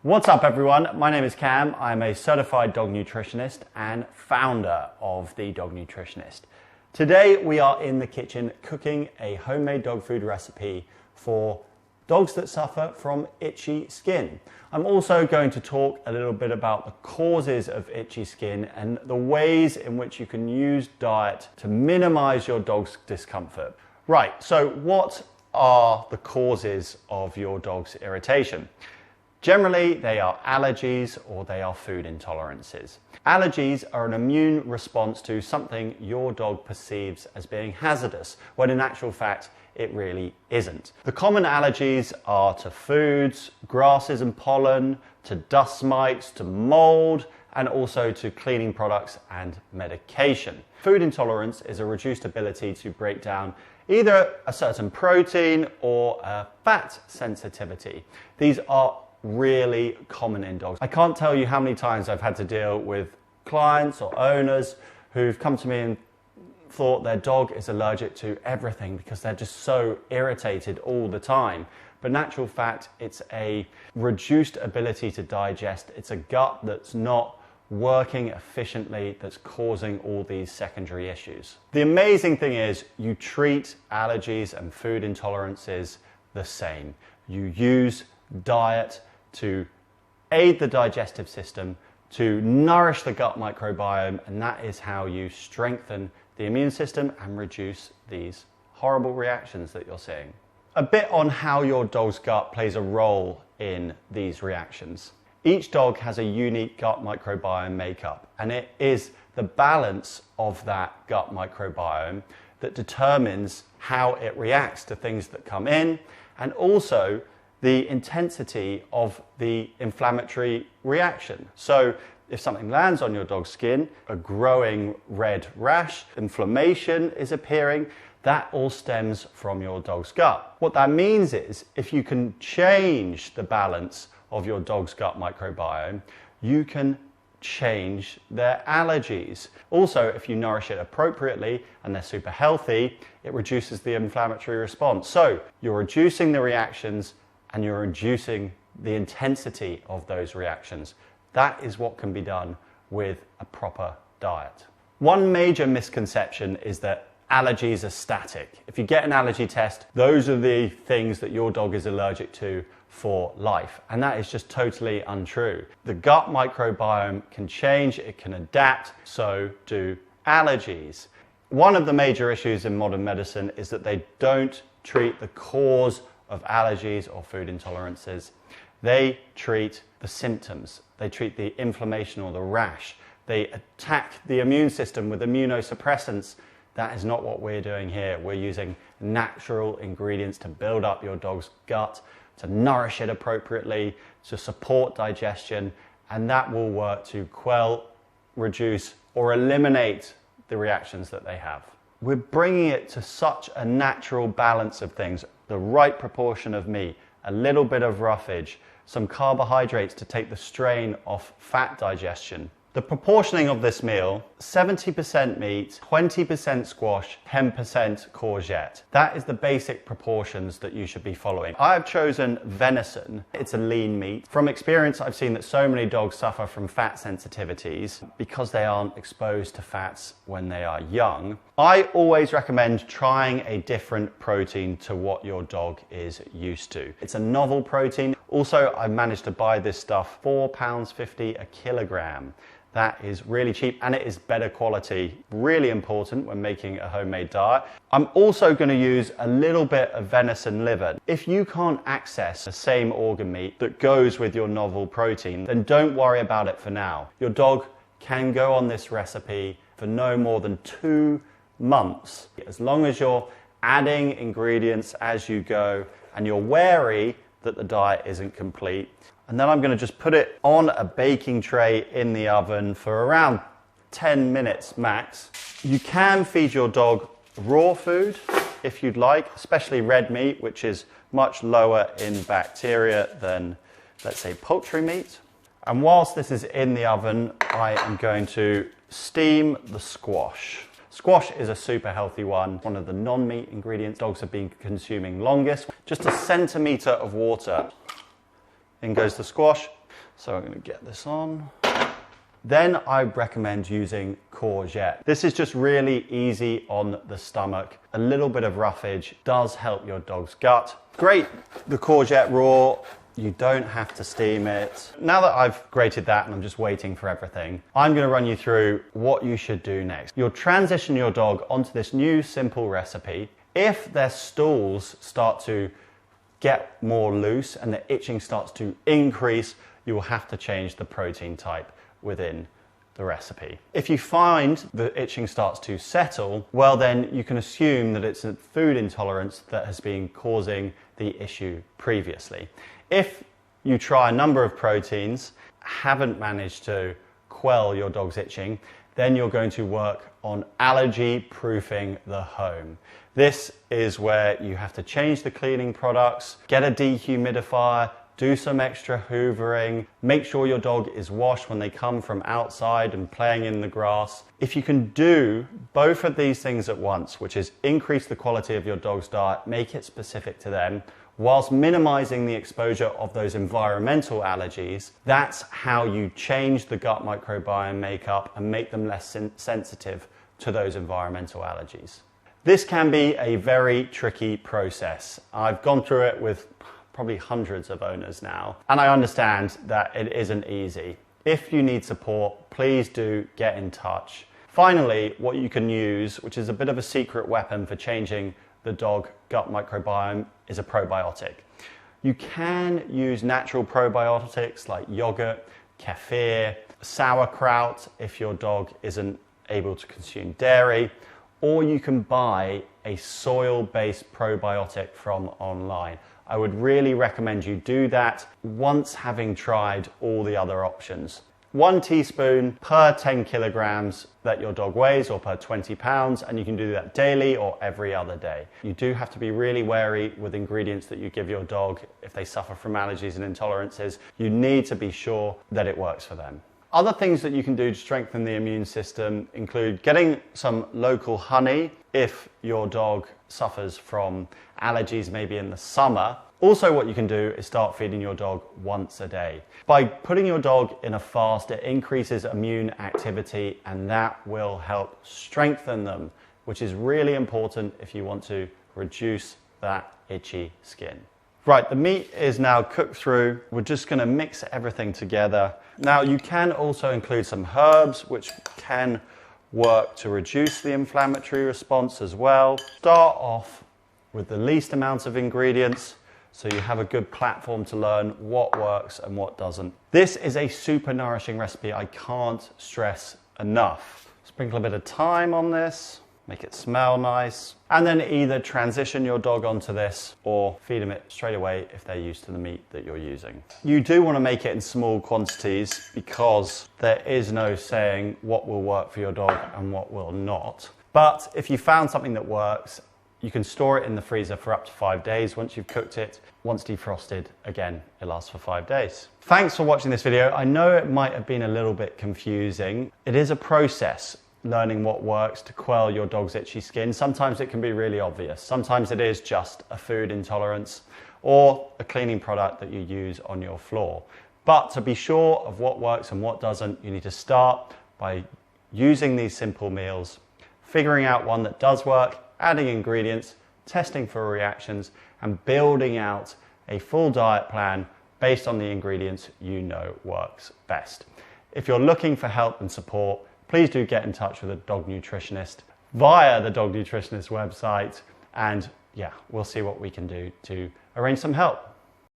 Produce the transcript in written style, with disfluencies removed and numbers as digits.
What's up everyone, my name is Cam. I'm a certified dog nutritionist and founder of The Dog Nutritionist. Today we are in the kitchen cooking a homemade dog food recipe for dogs that suffer from itchy skin. I'm also going to talk a little bit about the causes of itchy skin and the ways in which you can use diet to minimize your dog's discomfort. Right, so what are the causes of your dog's irritation? Generally, they are allergies or they are food intolerances. Allergies are an immune response to something your dog perceives as being hazardous, when in actual fact, it really isn't. The common allergies are to foods, grasses and pollen, to dust mites, to mold, and also to cleaning products and medication. Food intolerance is a reduced ability to break down either a certain protein or a fat sensitivity. These are really common in dogs. I can't tell you how many times I've had to deal with clients or owners who've come to me and thought their dog is allergic to everything because they're just so irritated all the time. But in actual fact, it's a reduced ability to digest. It's a gut that's not working efficiently that's causing all these secondary issues. The amazing thing is you treat allergies and food intolerances the same. You use diet to aid the digestive system, to nourish the gut microbiome, and that is how you strengthen the immune system and reduce these horrible reactions that you're seeing. A bit on how your dog's gut plays a role in these reactions. Each dog has a unique gut microbiome makeup, and it is the balance of that gut microbiome that determines how it reacts to things that come in, and also the intensity of the inflammatory reaction. So if something lands on your dog's skin, a growing red rash, inflammation is appearing, that all stems from your dog's gut. What that means is if you can change the balance of your dog's gut microbiome, you can change their allergies. Also, if you nourish it appropriately and they're super healthy, it reduces the inflammatory response. So you're reducing the reactions and you're reducing the intensity of those reactions. That is what can be done with a proper diet. One major misconception is that allergies are static. If you get an allergy test, those are the things that your dog is allergic to for life. And that is just totally untrue. The gut microbiome can change, it can adapt, so do allergies. One of the major issues in modern medicine is that they don't treat the cause of allergies or food intolerances. They treat the symptoms. They treat the inflammation or the rash. They attack the immune system with immunosuppressants. That is not what we're doing here. We're using natural ingredients to build up your dog's gut, to nourish it appropriately, to support digestion, and that will work to quell, reduce, or eliminate the reactions that they have. We're bringing it to such a natural balance of things, the right proportion of meat, a little bit of roughage, some carbohydrates to take the strain off fat digestion. The proportioning of this meal, 70% meat, 20% squash, 10% courgette. That is the basic proportions that you should be following. I have chosen venison. It's a lean meat. From experience, I've seen that so many dogs suffer from fat sensitivities because they aren't exposed to fats when they are young. I always recommend trying a different protein to what your dog is used to. It's a novel protein. Also, I've managed to buy this stuff £4.50 a kilogram. That is really cheap and it is better quality. Really important when making a homemade diet. I'm also going to use a little bit of venison liver. If you can't access the same organ meat that goes with your novel protein, then don't worry about it for now. Your dog can go on this recipe for no more than 2 months. As long as you're adding ingredients as you go and you're wary that the diet isn't complete. And then I'm going to just put it on a baking tray in the oven for around 10 minutes max. You can feed your dog raw food if you'd like, especially red meat, which is much lower in bacteria than, let's say, poultry meat. And whilst this is in the oven, I am going to steam the squash. Squash is a super healthy one of the non-meat ingredients dogs have been consuming longest. Just a centimetre of water. In goes the squash. So I'm going to get this on. Then I recommend using courgette. This is just really easy on the stomach. A little bit of roughage does help your dog's gut. Grate the courgette raw. You don't have to steam it. Now that I've grated that and I'm just waiting for everything, I'm going to run you through what you should do next. You'll transition your dog onto this new simple recipe. If their stools start to get more loose and the itching starts to increase, you will have to change the protein type within the recipe. If you find the itching starts to settle, well then you can assume that it's a food intolerance that has been causing the issue previously. If you try a number of proteins, haven't managed to quell your dog's itching, then you're going to work on allergy proofing the home. This is where you have to change the cleaning products, get a dehumidifier, do some extra hoovering, make sure your dog is washed when they come from outside and playing in the grass. If you can do both of these things at once, which is increase the quality of your dog's diet, make it specific to them, whilst minimizing the exposure of those environmental allergies, that's how you change the gut microbiome makeup and make them less sensitive to those environmental allergies. This can be a very tricky process. I've gone through it with probably hundreds of owners now, and I understand that it isn't easy. If you need support, please do get in touch. Finally, what you can use, which is a bit of a secret weapon for changing the dog gut microbiome, is a probiotic. You can use natural probiotics like yogurt, kefir, sauerkraut if your dog isn't able to consume dairy, or you can buy a soil-based probiotic from online. I would really recommend you do that once having tried all the other options. 1 teaspoon per 10 kilograms that your dog weighs or per 20 pounds, and you can do that daily or every other day. You do have to be really wary with ingredients that you give your dog if they suffer from allergies and intolerances. You need to be sure that it works for them. Other things that you can do to strengthen the immune system include getting some local honey if your dog suffers from allergies maybe in the summer. Also, what you can do is start feeding your dog once a day. By putting your dog in a fast, it increases immune activity, and that will help strengthen them, which is really important if you want to reduce that itchy skin. Right, the meat is now cooked through. We're just going to mix everything together. Now, you can also include some herbs, which can work to reduce the inflammatory response as well. Start off with the least amount of ingredients, so you have a good platform to learn what works and what doesn't. This is a super nourishing recipe. I can't stress enough. Sprinkle a bit of thyme on this, make it smell nice, and then either transition your dog onto this or feed them it straight away if they're used to the meat that you're using. You do want to make it in small quantities because there is no saying what will work for your dog and what will not. But if you found something that works, you can store it in the freezer for up to 5 days once you've cooked it. Once defrosted, again, it lasts for 5 days. Thanks for watching this video. I know it might have been a little bit confusing. It is a process, learning what works to quell your dog's itchy skin. Sometimes it can be really obvious. Sometimes it is just a food intolerance or a cleaning product that you use on your floor. But to be sure of what works and what doesn't, you need to start by using these simple meals, figuring out one that does work, adding ingredients, testing for reactions, and building out a full diet plan based on the ingredients you know works best. If you're looking for help and support, please do get in touch with a dog nutritionist via the dog nutritionist website, and yeah, we'll see what we can do to arrange some help.